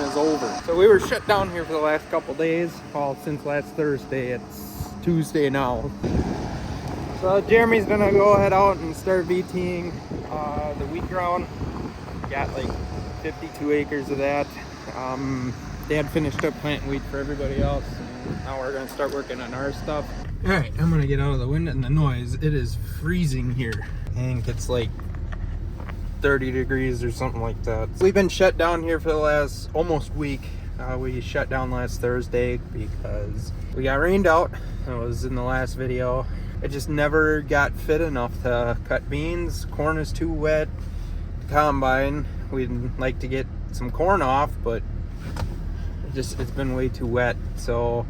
is over. So we were shut down here for the last couple days. Well, since last Thursday. It's Tuesday now. So Jeremy's gonna go head out and start VTing the wheat ground. Got like 52 acres of that. Dad finished up planting wheat for everybody else, and now we're gonna start working on our stuff. All right, I'm gonna get out of the wind and the noise. It is freezing here. I think it's like 30 degrees or something like that. We've been shut down here for the last almost week. We shut down last Thursday because we got rained out. That was in the last video. It just never got fit enough to cut beans. Corn is too wet. The combine, we'd like to get some corn off, but it's been way too wet. So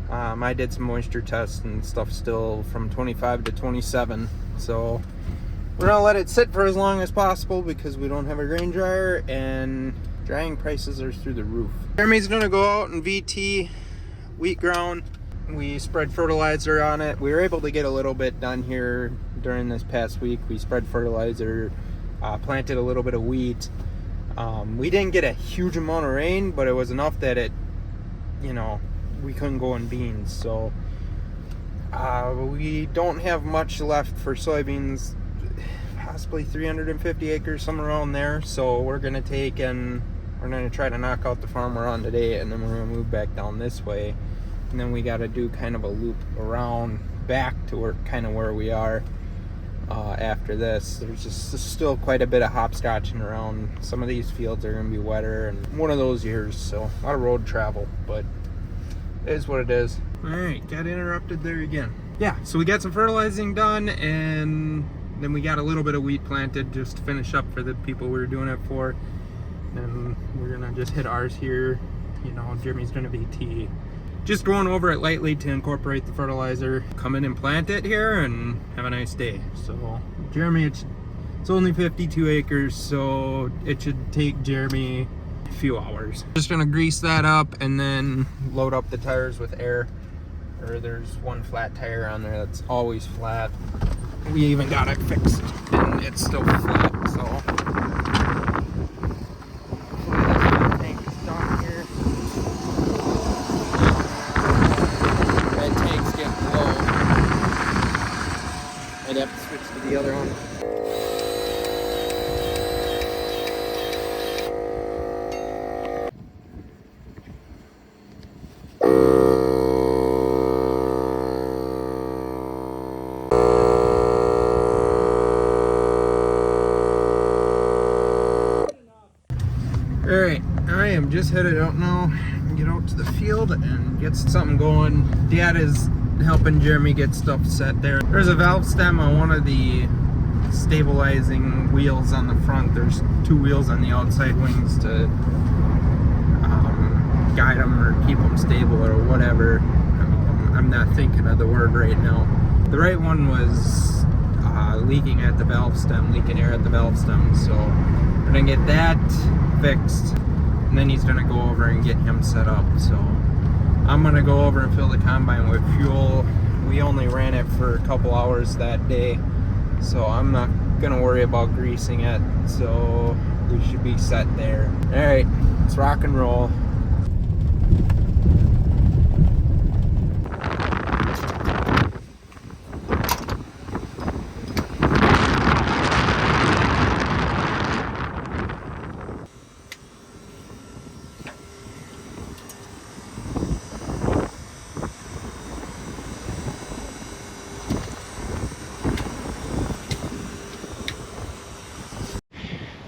I did some moisture tests and stuff, still from 25 to 27. So we're gonna let it sit for as long as possible because we don't have a grain dryer and drying prices are through the roof. Jeremy's gonna go out and VT wheat ground. We spread fertilizer on it. We were able to get a little bit done here during this past week. We spread fertilizer, planted a little bit of wheat. We didn't get a huge amount of rain, but it was enough that it, we couldn't go in beans. So we don't have much left for soybeans, possibly 350 acres, somewhere around there. So we're gonna try to knock out the farm we're on today, and then we're gonna move back down this way. And then we got to do kind of a loop around back to where we are after this. There's just still quite a bit of hopscotching around. Some of these fields are going to be wetter, and one of those years, so a lot of road travel, but it is what it is. All right, got interrupted there again. Yeah, so we got some fertilizing done, and then we got a little bit of wheat planted just to finish up for the people we were doing it for. And we're going to just hit ours here. Jeremy's going to be just going over it lightly to incorporate the fertilizer, come in and plant it here and have a nice day. So Jeremy, it's only 52 acres, so it should take Jeremy a few hours. Just gonna grease that up and then load up the tires with air. Or there's one flat tire on there that's always flat. We even got it fixed and it's still flat, so I'd have to switch to the other one. Alright, I am just headed out now. Get out to the field and get something going. Dad is helping Jeremy get stuff set there. There's a valve stem on one of the stabilizing wheels on the front. There's two wheels on the outside wings to guide them or keep them stable or whatever. I'm not thinking of the word right now. The right one was leaking at the valve stem, leaking air at the valve stem. So we're gonna get that fixed, and then he's gonna go over and get him set up. So I'm gonna go over and fill the combine with fuel. We only ran it for a couple hours that day, so I'm not gonna worry about greasing it. So we should be set there. All right, let's rock and roll.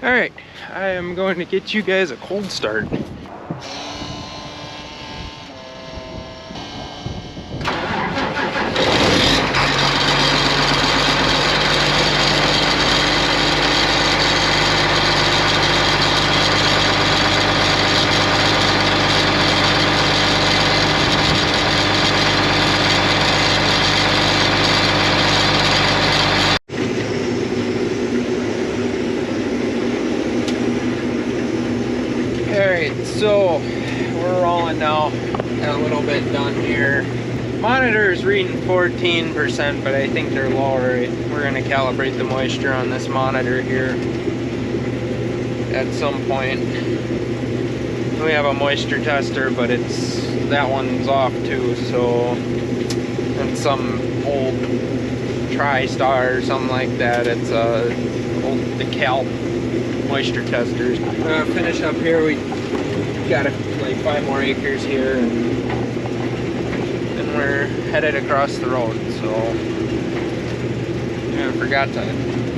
Alright, I am going to get you guys a cold start. Alright, so we're rolling now. Got a little bit done here. Monitor is reading 14%, but I think they're lower. We're going to calibrate the moisture on this monitor here at some point. we have a moisture tester, but that one's off too, so it's some old TriStar or something like that. It's old DeKalb moisture testers. Finish up here. We got like 5 more acres here, and we're headed across the road. So I forgot to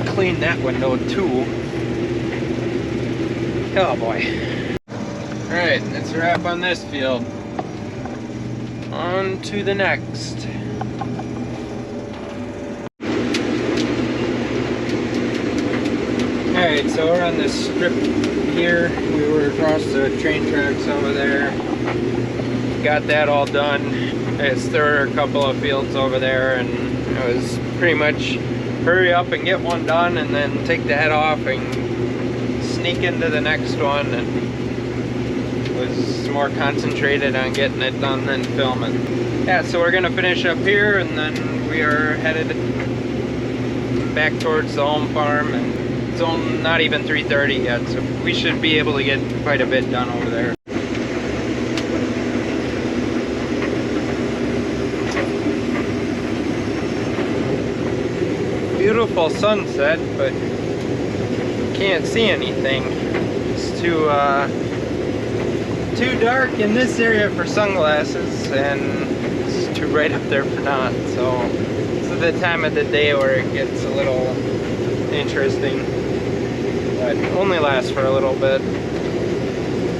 clean that window too. Oh boy. Alright, that's a wrap on this field. On to the next. Alright, so we're on this strip here. We were across the train tracks over there. Got that all done. There were a couple of fields over there, and it was pretty much hurry up and get one done and then take the head off and sneak into the next one, and was more concentrated on getting it done than filming. Yeah, so we're gonna finish up here, and then we are headed back towards the home farm, and it's only not even 3:30 yet, so we should be able to get quite a bit done over there. Beautiful sunset, but can't see anything. It's too dark in this area for sunglasses, and it's too bright up there for not. So it's the time of the day where it gets a little interesting, but only lasts for a little bit.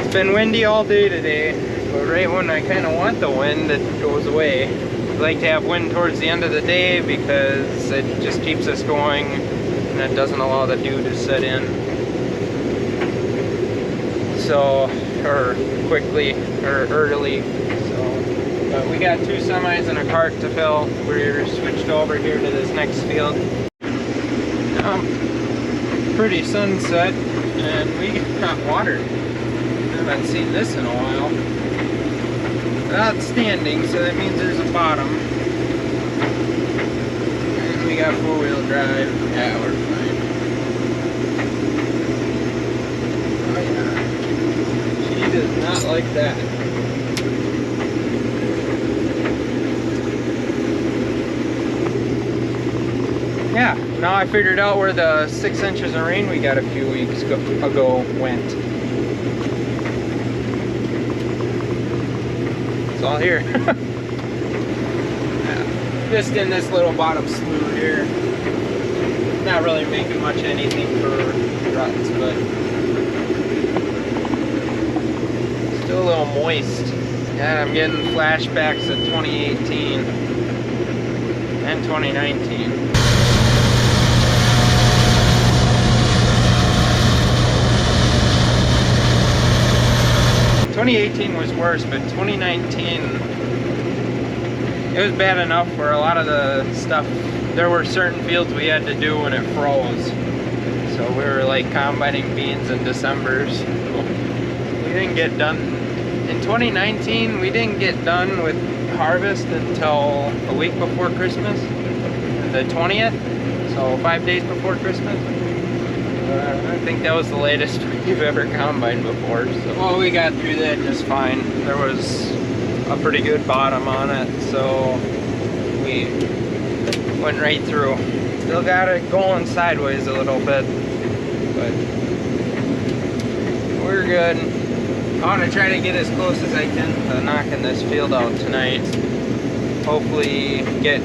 It's been windy all day today, but right when I kind of want the wind, it goes away. I like to have wind towards the end of the day because it just keeps us going, and it doesn't allow the dew to set in. So, or quickly, or early. So, but we got 2 semis and a cart to fill. We're switched over here to this next field. Pretty sunset, and we got water. I haven't seen this in a while. Outstanding, so that means there's a bottom. And we got 4-wheel drive. Yeah, we're fine. Oh yeah. She does not like that. Yeah, now I figured out where the 6 inches of rain we got a few weeks ago went. It's all here. Yeah, just in this little bottom slough here. Not really making much anything for ruts, but still a little moist. And I'm getting flashbacks of 2018 and 2019. 2018 was worse, but 2019, it was bad enough for a lot of the stuff. There were certain fields we had to do when it froze. So we were like combining beans in December. So we didn't get done. In 2019, we didn't get done with harvest until a week before Christmas, the 20th. So 5 days before Christmas. I think that was the latest we've ever combined before. So, well, we got through that just fine. There was a pretty good bottom on it, so we went right through. Still got it going sideways a little bit, but we're good. I want to try to get as close as I can to knocking this field out tonight. Hopefully get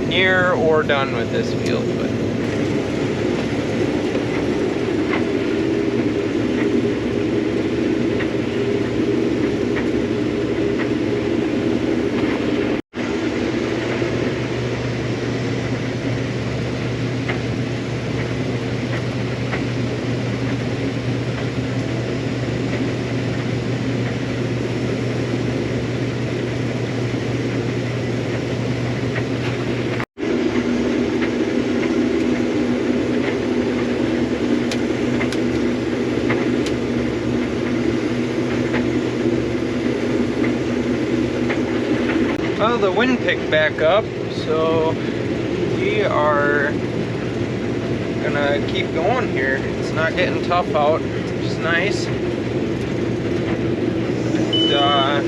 near or done with this field, but well, the wind picked back up, so we are gonna keep going here. It's not getting tough out, which is nice. a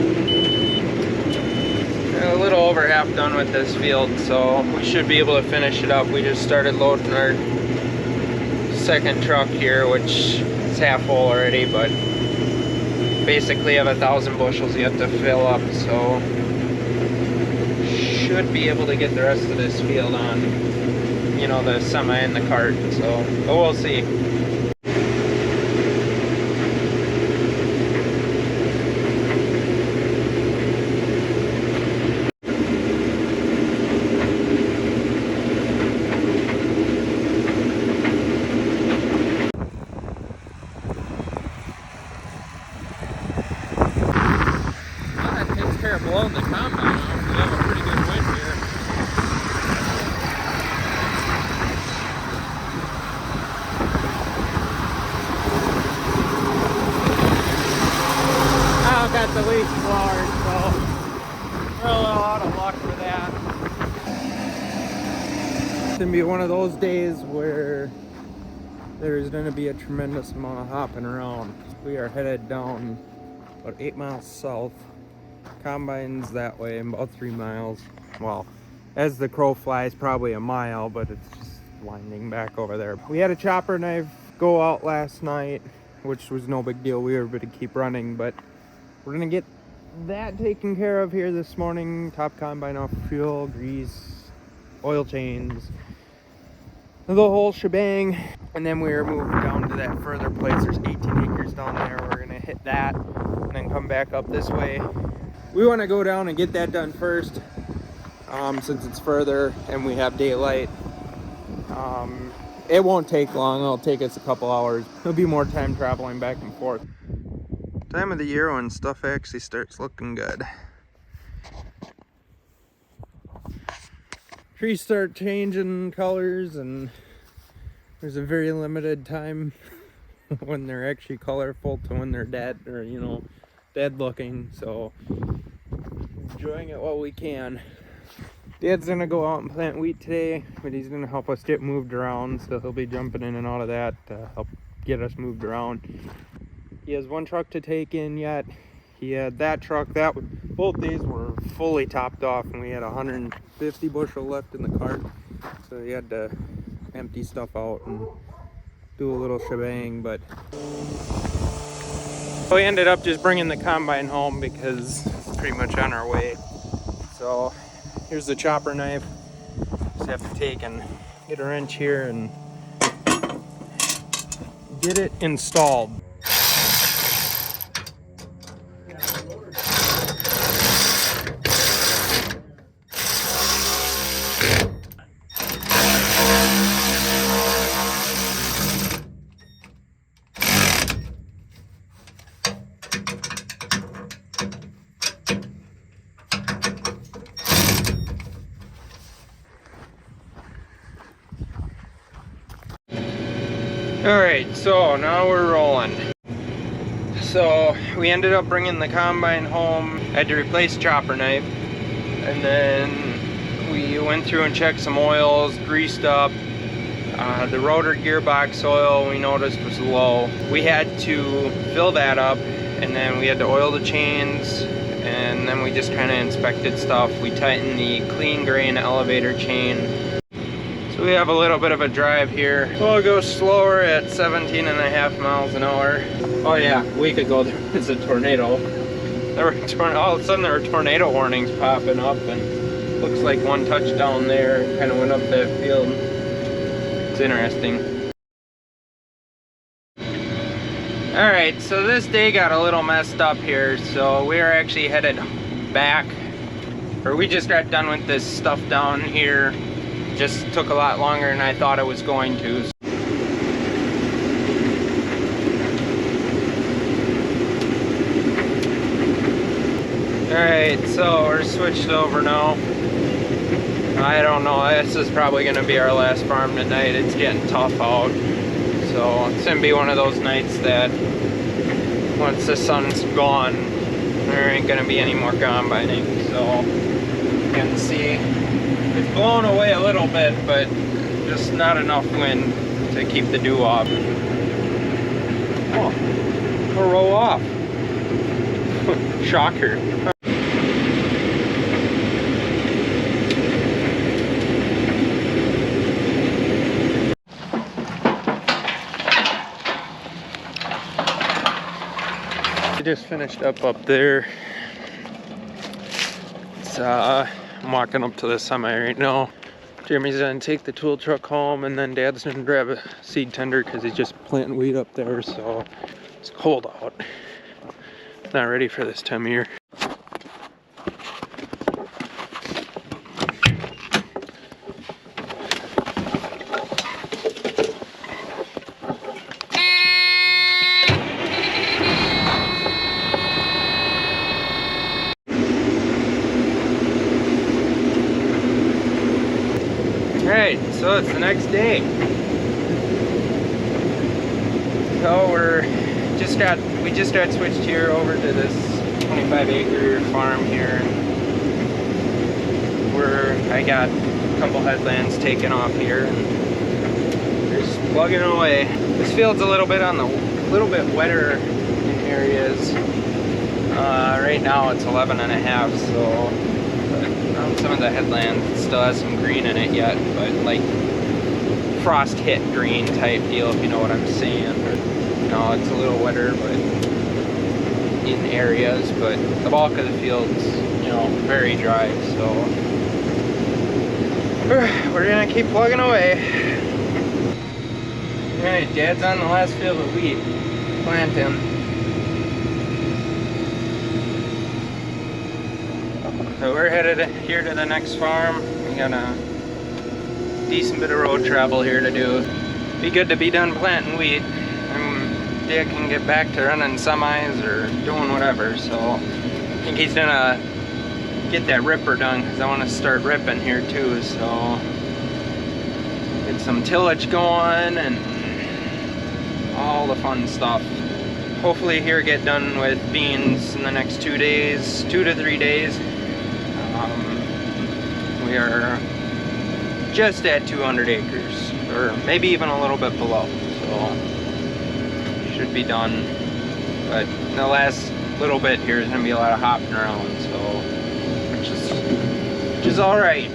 little over half done with this field, so we should be able to finish it up. We just started loading our second truck here, which is half full already, but basically have 1,000 bushels yet to fill up, so should be able to get the rest of this field on, you know, the semi and the cart, so, but we'll see. Blowing the combine off. We have a pretty good wind here. I've got the leaf blower, so we're a little out of luck for that. It's gonna be one of those days where there's gonna be a tremendous amount of hopping around. We are headed down about 8 miles south. Combine's that way, about 3 miles. Well, as the crow flies, probably a mile, but it's just winding back over there. We had a chopper knife go out last night, which was no big deal. We were able to keep running, but we're gonna get that taken care of here this morning. Top combine off fuel, grease, oil chains, the whole shebang. And then we are moving down to that further place. There's 18 acres down there. We're gonna hit that and then come back up this way. We want to go down and get that done first, since it's further and we have daylight. It won't take long. It'll take us a couple hours. There'll be more time traveling back and forth. Time of the year when stuff actually starts looking good. Trees start changing colors, and there's a very limited time when they're actually colorful to when they're dead, or, you know, dead looking. So enjoying it while we can. Dad's gonna go out and plant wheat today, but he's gonna help us get moved around, so he'll be jumping in and out of that to help get us moved around. He has one truck to take in yet. He had that truck, both days were fully topped off, and we had 150 bushel left in the cart, so he had to empty stuff out and do a little shebang. But we ended up just bringing the combine home because it's pretty much on our way. So here's the chopper knife. Just have to take and get a wrench here and get it installed. Alright, so now we're rolling. So we ended up bringing the combine home. I had to replace chopper knife, and then we went through and checked some oils, greased up. The rotor gearbox oil we noticed was low. We had to fill that up, and then we had to oil the chains, and then we just kind of inspected stuff. We tightened the clean grain elevator chain. So we have a little bit of a drive here. We'll go slower at 17.5 miles an hour. Oh yeah, a week ago there was a tornado. All of a sudden there were tornado warnings popping up, and looks like one touched down there and kind of went up that field. It's interesting. Alright, so this day got a little messed up here, so we are actually headed back. Or we just got done with this stuff down here. Just took a lot longer than I thought it was going to. Alright, so we're switched over now. I don't know, this is probably going to be our last farm tonight. It's getting tough out. So it's going to be one of those nights that once the sun's gone, there ain't going to be any more combining. So you can see it's blown away a little bit, but just not enough wind to keep the dew off. Oh, we'll roll off. Shocker. I just finished up there. It's, I'm walking up to the semi right now. Jeremy's gonna take the tool truck home, and then Dad's gonna grab a seed tender because he's just planting wheat up there, so it's cold out. Not ready for this time of year. Alright, so it's the next day. So we just got switched here over to this 25-acre farm here. I got a couple headlands taken off here, and they're just plugging away. This field's a little bit wetter in areas. Right now it's 11.5, so on some of the headlands it still has some green in it yet, but like frost hit green type deal, if you know what I'm saying. No, it's a little wetter, but in areas, but the bulk of the field's, you know, very dry, so we're gonna keep plugging away. Alright, Dad's on the last field of wheat, planting. So we're headed here to the next farm. We got a decent bit of road travel here to do. Be good to be done planting wheat, and Dad can get back to running semis or doing whatever. So I think he's gonna get that ripper done because I want to start ripping here too. So get some tillage going and all the fun stuff. Hopefully here get done with beans in the next 2 days, 2 to 3 days. We are just at 200 acres, or maybe even a little bit below, so should be done. But the last little bit here is going to be a lot of hopping around, so which is all right.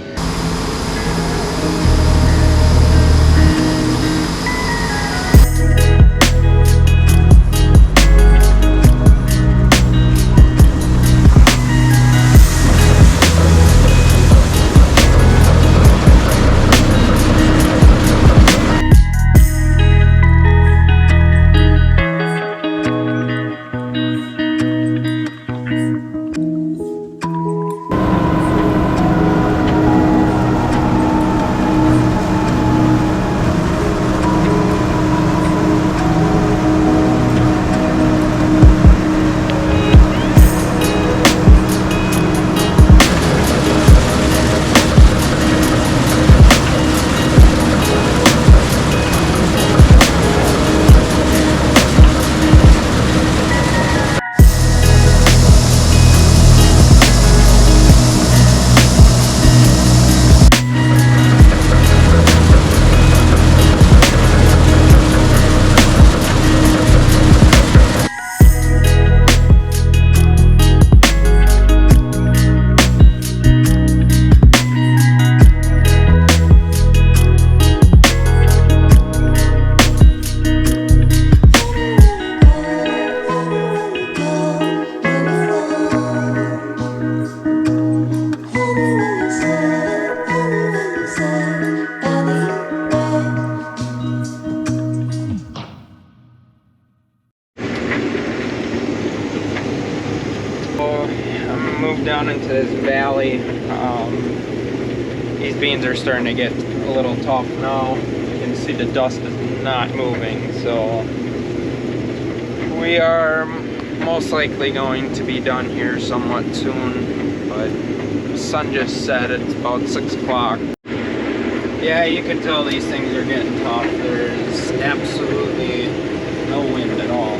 Moved down into this valley. These beans are starting to get a little tough now. You can see the dust is not moving, so we are most likely going to be done here somewhat soon, but the sun just set. It's about 6 o'clock. Yeah, you can tell these things are getting tough. There's absolutely no wind at all.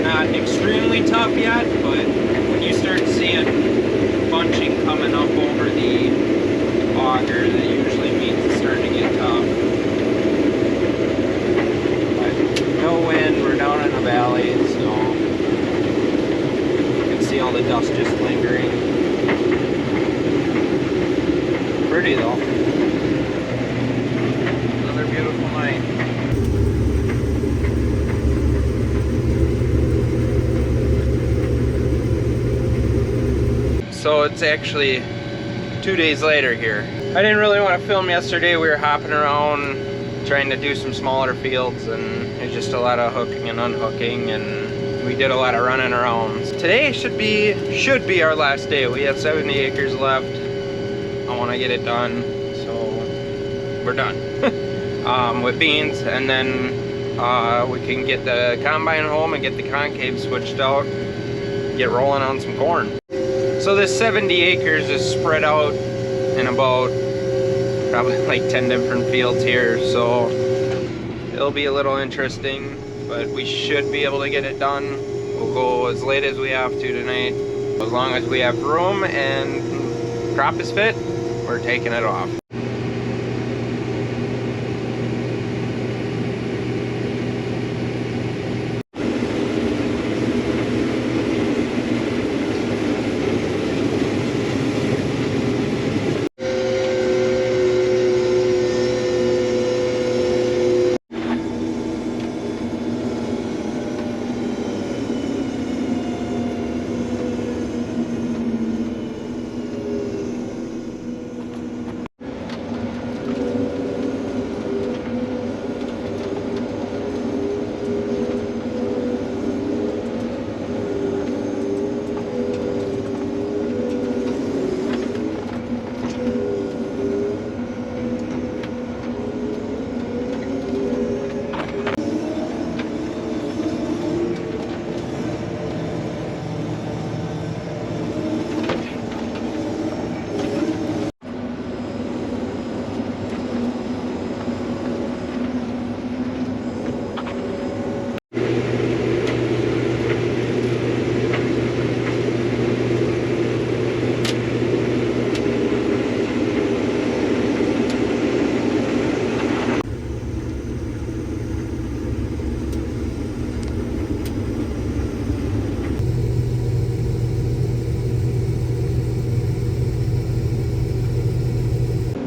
Not extremely tough yet, but when you start seeing bunching coming up over the auger, that usually means it's starting to get tough. But no wind, we're down in the valley, so pretty though. Another beautiful night. So it's actually 2 days later here. I didn't really want to film yesterday. We were hopping around trying to do some smaller fields, and it's just a lot of hooking and unhooking, and we did a lot of running around. Today should be our last day. We have 70 acres left. I want to get it done, so we're done with beans, and then we can get the combine home and get the concave switched out, get rolling on some corn. So this 70 acres is spread out in about probably like 10 different fields here, so it'll be a little interesting, but we should be able to get it done. We'll go as late as we have to tonight. As long as we have room and crop is fit, we're taking it off.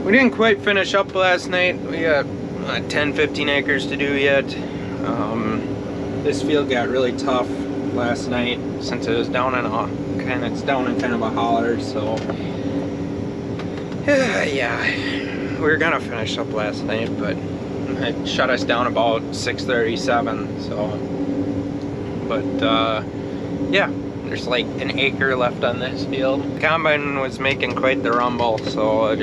We didn't quite finish up last night. We got 10-15 acres to do yet. This field got really tough last night since it was down in kind of a holler, so yeah, we were gonna finish up last night, but it shut us down about 6:37. So, but yeah. There's like an acre left on this field. The combine was making quite the rumble, so we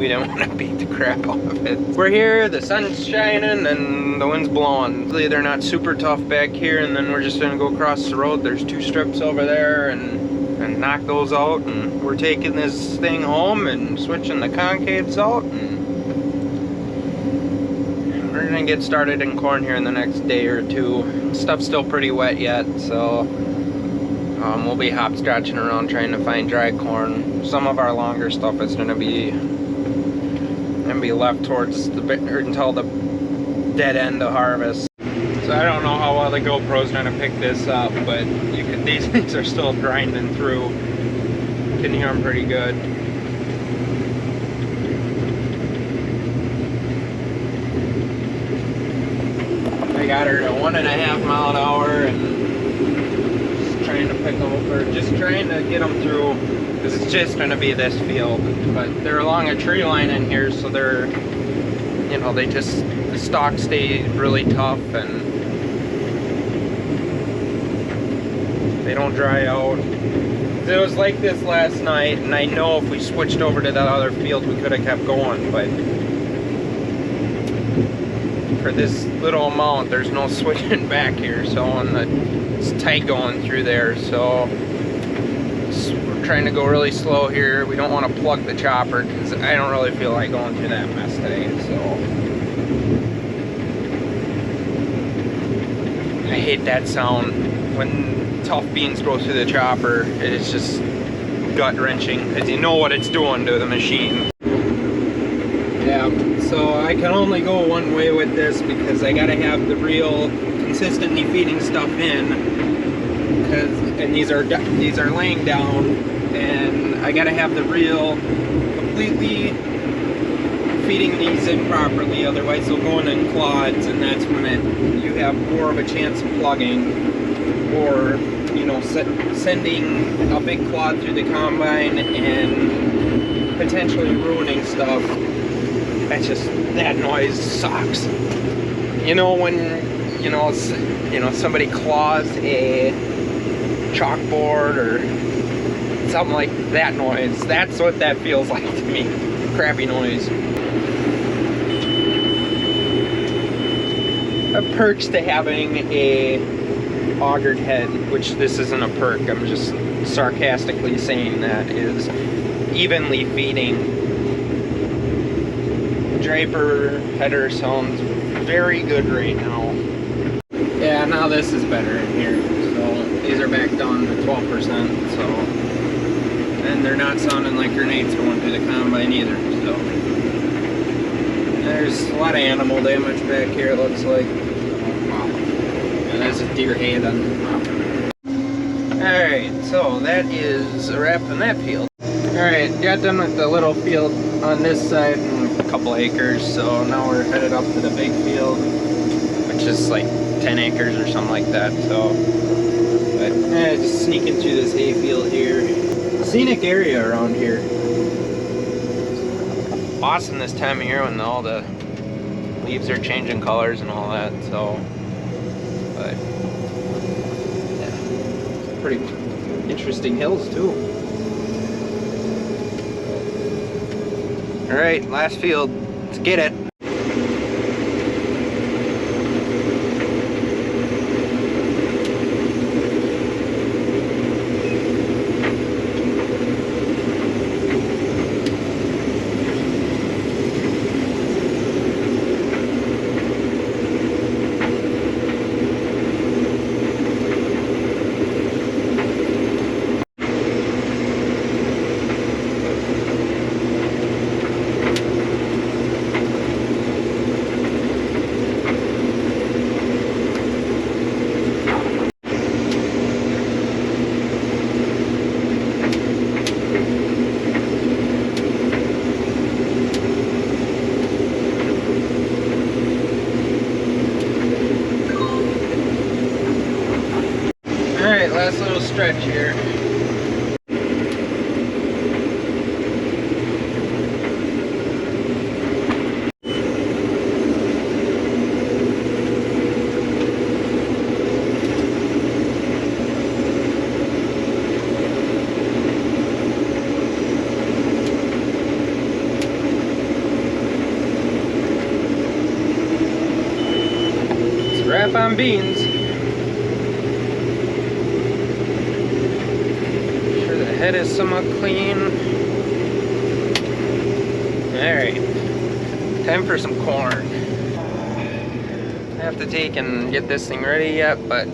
didn't want to beat the crap out of it. We're here, the sun's shining and the wind's blowing. They're not super tough back here, and then we're just gonna go across the road. There's 2 strips over there and knock those out, and we're taking this thing home and switching the concaves out, and we're gonna get started in corn here in the next day or 2. Stuff's still pretty wet yet, so we'll be hopscotching around trying to find dry corn. Some of our longer stuff is going to be left towards until the dead end of harvest. So I don't know how well the GoPro's going to pick this up, but these things are still grinding through. You can hear them pretty good. I got her to 1.5 mile an hour and trying to pick them up, or just trying to get them through, because it's just going to be this field. But they're along a tree line in here, so they're, you know, the stalks stay really tough and they don't dry out. It was like this last night, and I know if we switched over to that other field we could have kept going, but for this little amount there's no switching back here, so it's tight going through there, so we're trying to go really slow here. We don't want to plug the chopper because I don't really feel like going through that mess today. So I hate that sound when tough beans go through the chopper. It is just gut-wrenching because you know what it's doing to the machine. Yeah, so I can only go one way with this because I gotta have the reel consistently feeding stuff in, and these are laying down, and I gotta have the reel completely feeding these improperly, otherwise they'll go in clods, and that's when you have more of a chance of plugging, or you know, sending a big clod through the combine and potentially ruining stuff. That's just, that noise sucks. You know, when you know somebody claws a chalkboard or something like that noise. That's what that feels like to me. Crappy noise. A perks to having a augered head, which this isn't a perk, I'm just sarcastically saying that, is evenly feeding. Draper header sounds very good right now. Yeah, now this is better in here. So these are back down to 12%, so, and they're not sounding like grenades going through the combine either, so. There's a lot of animal damage back here, it looks like. Wow. And there's a deer head on. Alright, so that is a wrap on that field. Alright, got done with the little field on this side and a couple acres, so now we're headed up to the big field, which is like 10 acres or something like that, so. But just sneaking through this hay field here. Scenic area around here. Awesome this time of year when all the leaves are changing colors and all that, so. But yeah, pretty interesting hills too. Alright, last field. Let's get it. Alright, last little stretch here. It's a wrap on beans. Head is somewhat clean. Alright, time for some corn. I have to take and get this thing ready yet, but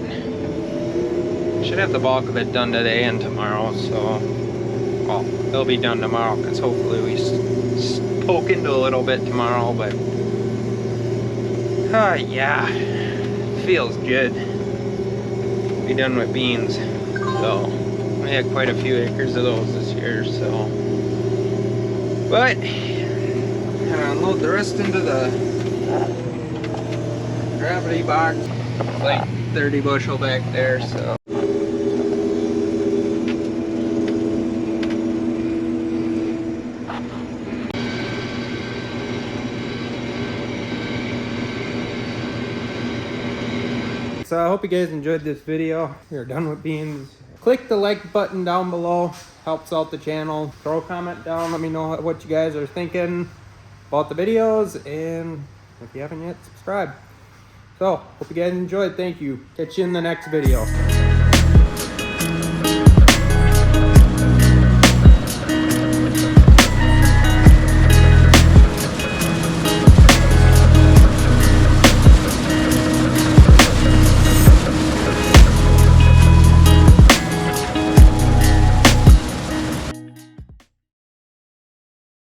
should have the bulk of it done today and tomorrow, so, well, it'll be done tomorrow because hopefully we poke into a little bit tomorrow, but yeah, feels good. Be done with beans, so. We had quite a few acres of those this year, so. But, gonna unload the rest into the gravity box. It's like 30 bushel back there, so. So I hope you guys enjoyed this video. We're done with beans. Click the like button down below, helps out the channel. Throw a comment down, let me know what you guys are thinking about the videos, and if you haven't yet, subscribe. So, hope you guys enjoyed, thank you. Catch you in the next video.